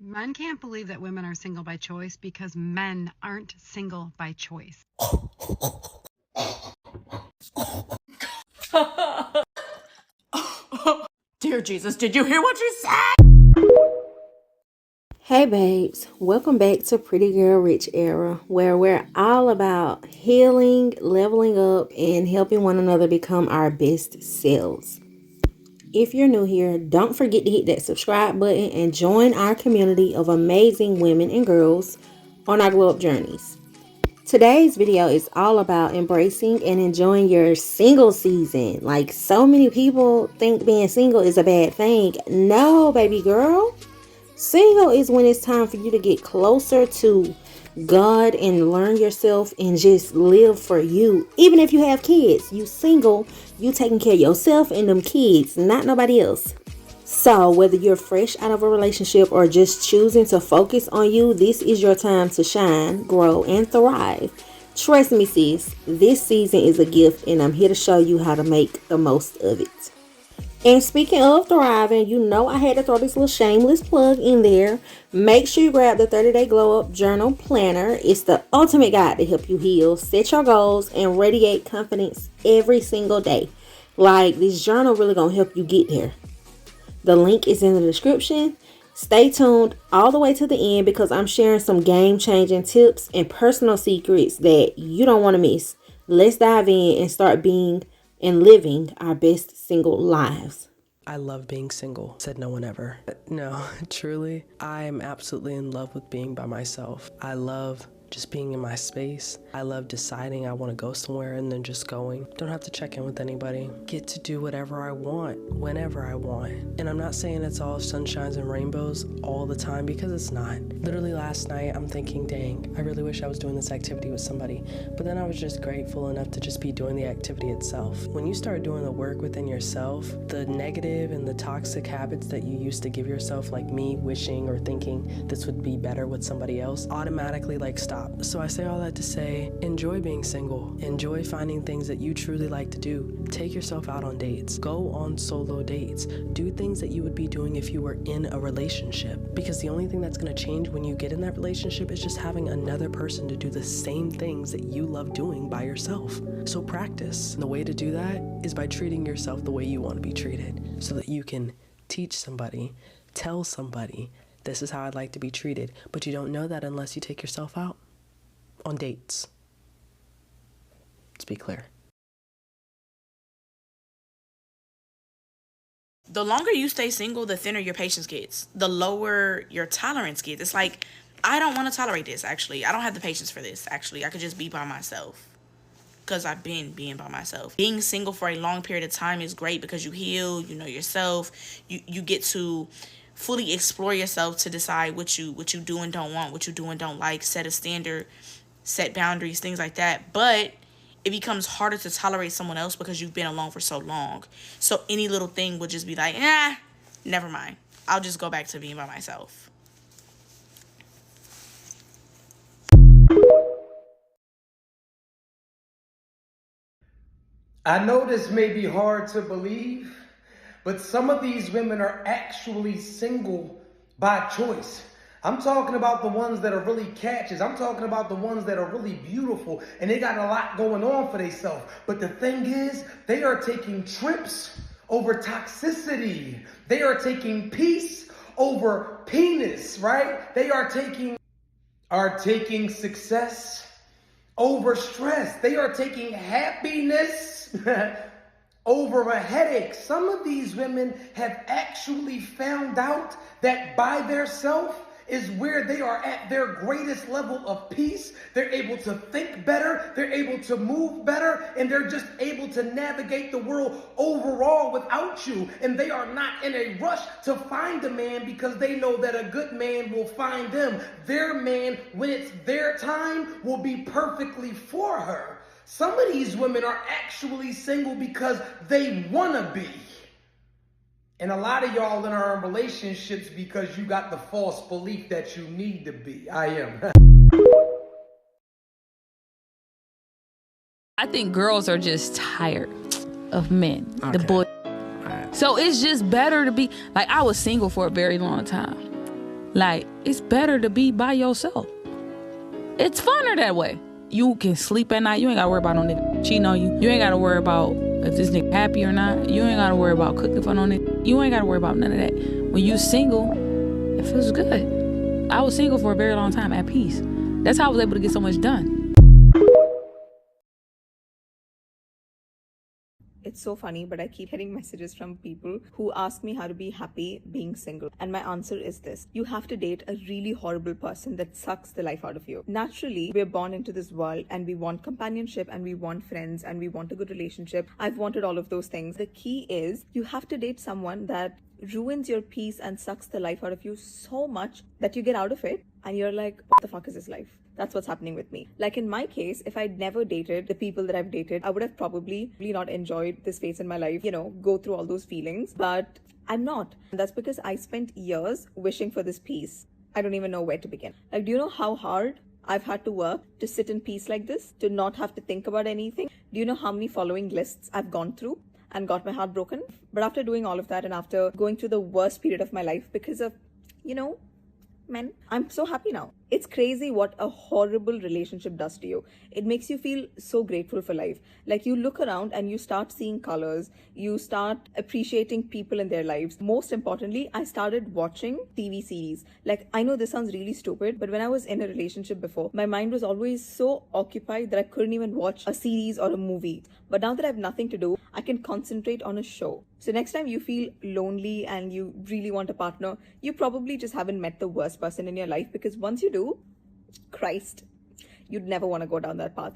Men can't believe that women are single by choice because men aren't single by choice. Dear Jesus, did you hear what you said? Hey babes, welcome back to Pretty Girl Rich Era, where we're all about healing, leveling up, and helping one another become our best selves. If you're new here, don't forget to hit that subscribe button and join our community of amazing women and girls on our glow up journeys. Today's video is all about embracing and enjoying your single season. Like, so many people think being single is a bad thing. No, baby girl. Single is when it's time for you to get closer to God and learn yourself and just live for you. Even if you have kids, you single, you taking care of yourself and them kids, not nobody else. So whether you're fresh out of a relationship or just choosing to focus on you, this is your time to shine, grow, and thrive. Trust me, sis, this season is a gift and I'm here to show you how to make the most of it. And speaking of thriving, you know I had to throw this little shameless plug in there. Make sure you grab the 30-day Glow Up Journal Planner. It's the ultimate guide to help you heal, set your goals, and radiate confidence every single day. Like, this journal really gonna help you get there. The link is in the description. Stay tuned all the way to the end because I'm sharing some game-changing tips and personal secrets that you don't want to miss. Let's dive in and start being and living our best single lives. I love being single, said no one ever. No, truly, I'm absolutely in love with being by myself. I love just being in my space. I love deciding I want to go somewhere and then just going. Don't have to check in with anybody. Get to do whatever I want, whenever I want. And I'm not saying it's all sunshines and rainbows all the time because it's not. Literally last night, I'm thinking, dang, I really wish I was doing this activity with somebody. But then I was just grateful enough to just be doing the activity itself. When you start doing the work within yourself, the negative and the toxic habits that you used to give yourself, like me wishing or thinking this would be better with somebody else, automatically stop. So I say all that to say, enjoy being single. Enjoy finding things that you truly like to do. Take yourself out on dates. Go on solo dates. Do things that you would be doing if you were in a relationship. Because the only thing that's going to change when you get in that relationship is just having another person to do the same things that you love doing by yourself. So practice. And the way to do that is by treating yourself the way you want to be treated, so that you can teach somebody, tell somebody, this is how I'd like to be treated. But you don't know that unless you take yourself out on dates. Let's be clear. The longer you stay single, the thinner your patience gets, the lower your tolerance gets. It's like, I don't want to tolerate this, actually. I don't have the patience for this, actually. I could just be by myself because I've been being by myself. Being single for a long period of time is great because you heal, you know yourself, you get to fully explore yourself to decide what you do and don't want, what you do and don't like, set a standard, set boundaries, things like that. But it becomes harder to tolerate someone else because you've been alone for so long. So any little thing would just be like, never mind. I'll just go back to being by myself. I know this may be hard to believe, but some of these women are actually single by choice. I'm talking about the ones that are really catches. I'm talking about the ones that are really beautiful and they got a lot going on for themselves. But the thing is, they are taking trips over toxicity. They are taking peace over penis, right? They are taking success over stress. They are taking happiness over a headache. Some of these women have actually found out that by themselves is where they are at their greatest level of peace. They're able to think better, they're able to move better, and they're just able to navigate the world overall without you. And they are not in a rush to find a man because they know that a good man will find them. Their man, when it's their time, will be perfectly for her. Some of these women are actually single because they want to be. And a lot of y'all are in relationships because you got the false belief that you need to be. I am. I think girls are just tired of men. Okay. The boy. So it's just better to be, like, I was single for a very long time. Like, it's better to be by yourself. It's funner that way. You can sleep at night. You ain't got to worry about no nigga cheating on you. You ain't got to worry about if this nigga happy or not. You ain't got to worry about cooking for no nigga. You ain't got to worry about none of that. When you single, it feels good. I was single for a very long time at peace. That's how I was able to get so much done. It's so funny, but I keep getting messages from people who ask me how to be happy being single. And my answer is this. You have to date a really horrible person that sucks the life out of you. Naturally, we're born into this world and we want companionship and we want friends and we want a good relationship. I've wanted all of those things. The key is you have to date someone that ruins your peace and sucks the life out of you so much that you get out of it and you're like, what the fuck is this life? That's what's happening with me. Like in my case, if I'd never dated the people that I've dated, I would have probably really not enjoyed this phase in my life, go through all those feelings. But I'm not. And that's because I spent years wishing for this peace. I don't even know where to begin. Like, do you know how hard I've had to work to sit in peace like this? To not have to think about anything? Do you know how many following lists I've gone through and got my heart broken? But after doing all of that and after going through the worst period of my life because of, men, I'm so happy now. It's crazy what a horrible relationship does to you. It makes you feel so grateful for life. Like you look around and you start seeing colors. You start appreciating people in their lives. Most importantly, I started watching TV series. Like, I know this sounds really stupid, but when I was in a relationship before, my mind was always so occupied that I couldn't even watch a series or a movie. But now that I have nothing to do, I can concentrate on a show. So next time you feel lonely and you really want a partner, you probably just haven't met the worst person in your life, because once you do, Christ, you'd never want to go down that path.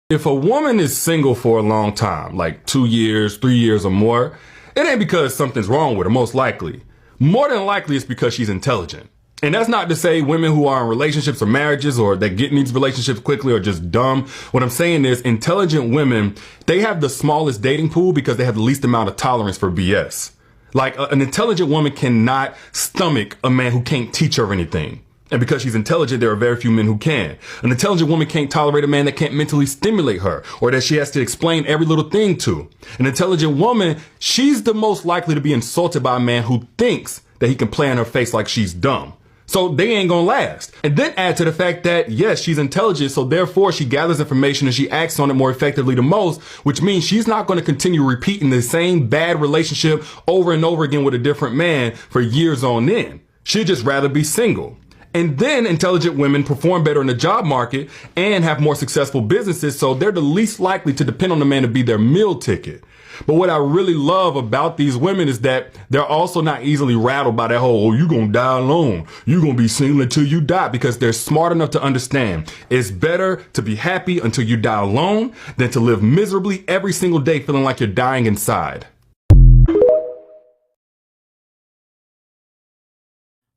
If a woman is single for a long time, like 2 years, 3 years or more, it ain't because something's wrong with her, most likely. More than likely it's because she's intelligent. And that's not to say women who are in relationships or marriages or that get in these relationships quickly are just dumb. What I'm saying is intelligent women, they have the smallest dating pool because they have the least amount of tolerance for BS. Like an intelligent woman cannot stomach a man who can't teach her anything. And because she's intelligent, there are very few men who can. An intelligent woman can't tolerate a man that can't mentally stimulate her or that she has to explain every little thing to. An intelligent woman, she's the most likely to be insulted by a man who thinks that he can play in her face like she's dumb. So they ain't gonna last. And then add to the fact that, yes, she's intelligent, so therefore she gathers information and she acts on it more effectively than most, which means she's not gonna continue repeating the same bad relationship over and over again with a different man for years on end. She'd just rather be single. And then intelligent women perform better in the job market and have more successful businesses, so they're the least likely to depend on a man to be their meal ticket. But what I really love about these women is that they're also not easily rattled by that whole, oh, you gonna die alone. You gonna be single until you die, because they're smart enough to understand it's better to be happy until you die alone than to live miserably every single day feeling like you're dying inside.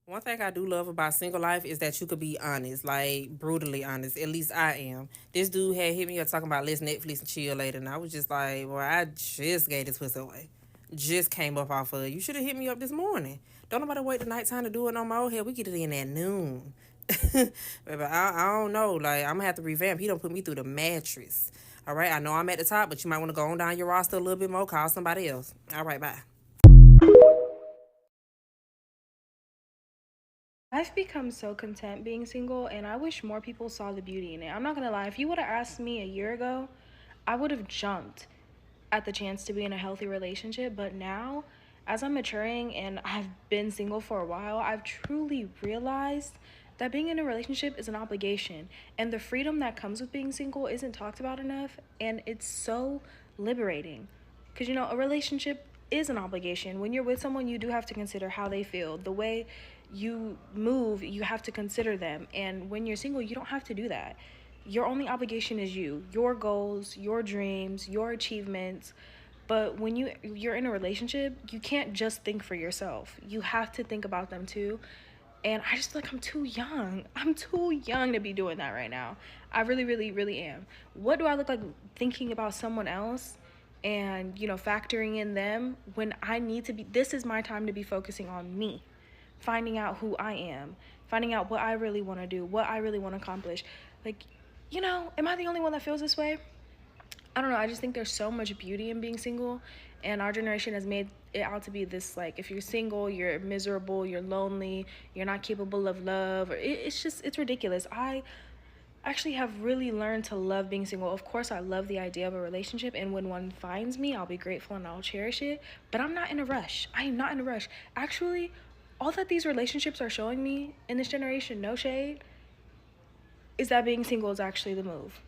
One thing I do love about single life is that you could be honest, like brutally honest. At least I am. This dude had hit me up talking about let's Netflix and chill later, and I was just like, well, I just gave this pussy away. Just came up off of it. You should have hit me up this morning. Don't nobody wait the nighttime to do it no more. Hell, we get it in at noon. But I don't know. Like, I'm going to have to revamp. He don't put me through the mattress. All right, I know I'm at the top, but you might want to go on down your roster a little bit more. Call somebody else. All right, bye. I've become so content being single, and I wish more people saw the beauty in it. I'm not gonna lie, if you would have asked me a year ago, I would have jumped at the chance to be in a healthy relationship. But now, as I'm maturing and I've been single for a while, I've truly realized that being in a relationship is an obligation, and the freedom that comes with being single isn't talked about enough, and it's so liberating. Because, a relationship is an obligation. When you're with someone, you do have to consider how they feel. The way you move, you have to consider them. And when you're single, you don't have to do that. Your only obligation is you, your goals, your dreams, your achievements. But when you're in a relationship, you can't just think for yourself. You have to think about them too. And I just feel like I'm too young. I'm too young to be doing that right now. I really, really, really am. What do I look like thinking about someone else and, factoring in them when I need to be? This is my time to be focusing on me, finding out who I am, finding out what I really want to do, what I really want to accomplish. Like, am I the only one that feels this way? I don't know. I just think there's so much beauty in being single, And our generation has made it out to be this, like, if you're single, you're miserable, you're lonely, you're not capable of love. It's ridiculous. I actually have really learned to love being single. Of course, I love the idea of a relationship, and when one finds me, I'll be grateful and I'll cherish it, but I'm not in a rush. I am not in a rush. Actually, all that these relationships are showing me in this generation, no shade, is that being single is actually the move.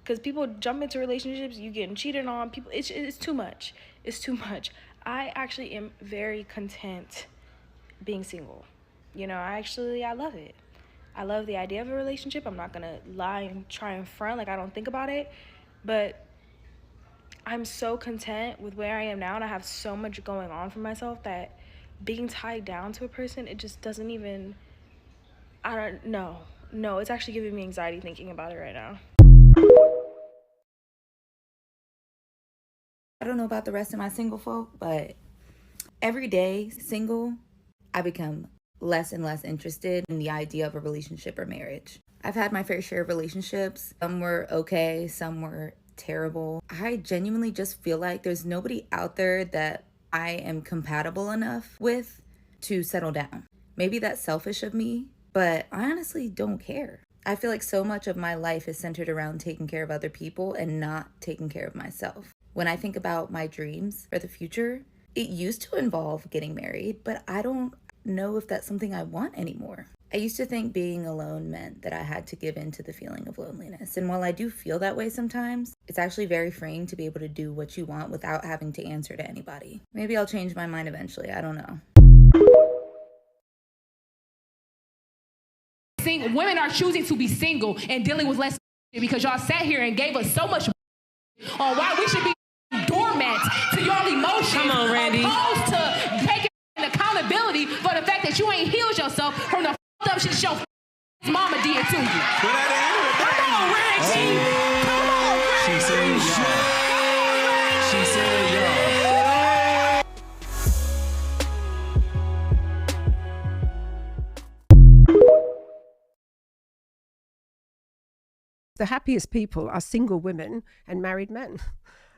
Because people jump into relationships, you getting cheated on, people, it's too much. It's too much. I actually am very content being single. You know, I love it. I love the idea of a relationship. I'm not gonna lie and try and front like I don't think about it, but I'm so content with where I am now, and I have so much going on for myself that being tied down to a person, it just doesn't even, I don't know. No, it's actually giving me anxiety thinking about it right now. I don't know about the rest of my single folk, but every day single, I become less and less interested in the idea of a relationship or marriage. I've had my fair share of relationships. Some were okay, some were terrible. I genuinely just feel like there's nobody out there that I am compatible enough with to settle down. Maybe that's selfish of me, but I honestly don't care. I feel like so much of my life is centered around taking care of other people and not taking care of myself. When I think about my dreams for the future, it used to involve getting married, but I don't know if that's something I want anymore. I used to think being alone meant that I had to give in to the feeling of loneliness. And while I do feel that way sometimes, it's actually very freeing to be able to do what you want without having to answer to anybody. Maybe I'll change my mind eventually, I don't know. Women are choosing to be single and dealing with less because y'all sat here and gave us so much on why we should be doormats to your emotions. Come on, Randy. Opposed to taking accountability for the fact that you ain't healed yourself from the up shit your mama did to you. Come on, Randy. Come on, Randy. She said y'all. She said y'all. The happiest people are single women and married men.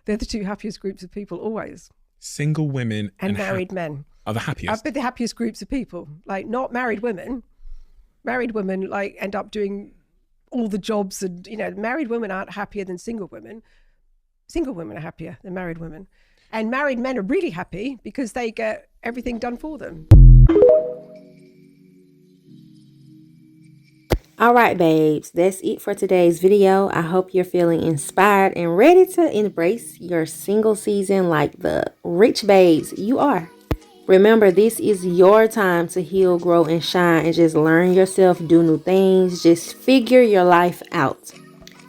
They're the two happiest groups of people always. Single women and married men are the happiest. But the happiest groups of people, like not married women. Married women like end up doing all the jobs, and married women aren't happier than single women. Single women are happier than married women, and married men are really happy because they get everything done for them. All right, babes, that's it for today's video. I hope you're feeling inspired and ready to embrace your single season like the rich babes you are. Remember, this is your time to heal, grow, and shine, and just learn yourself, do new things, just figure your life out.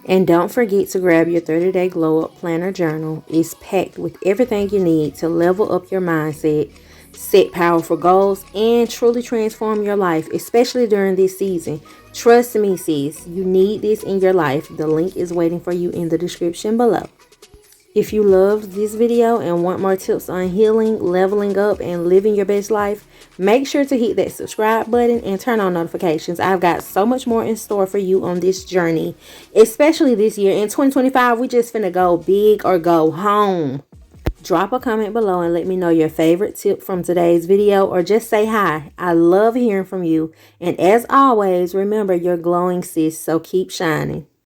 And don't forget to grab your 30-day Glow Up Planner Journal. It's packed with everything you need to level up your mindset, set powerful goals, and truly transform your life, especially during this season. Trust me, sis, you need this in your life. The link is waiting for you in the description below. If you loved this video and want more tips on healing, leveling up, and living your best life, make sure to hit that subscribe button and turn on notifications. I've got so much more in store for you on this journey, especially this year. In 2025, we just finna go big or go home. Drop a comment below and let me know your favorite tip from today's video, or just say hi. I love hearing from you. And as always, remember, you're glowing, sis, so keep shining.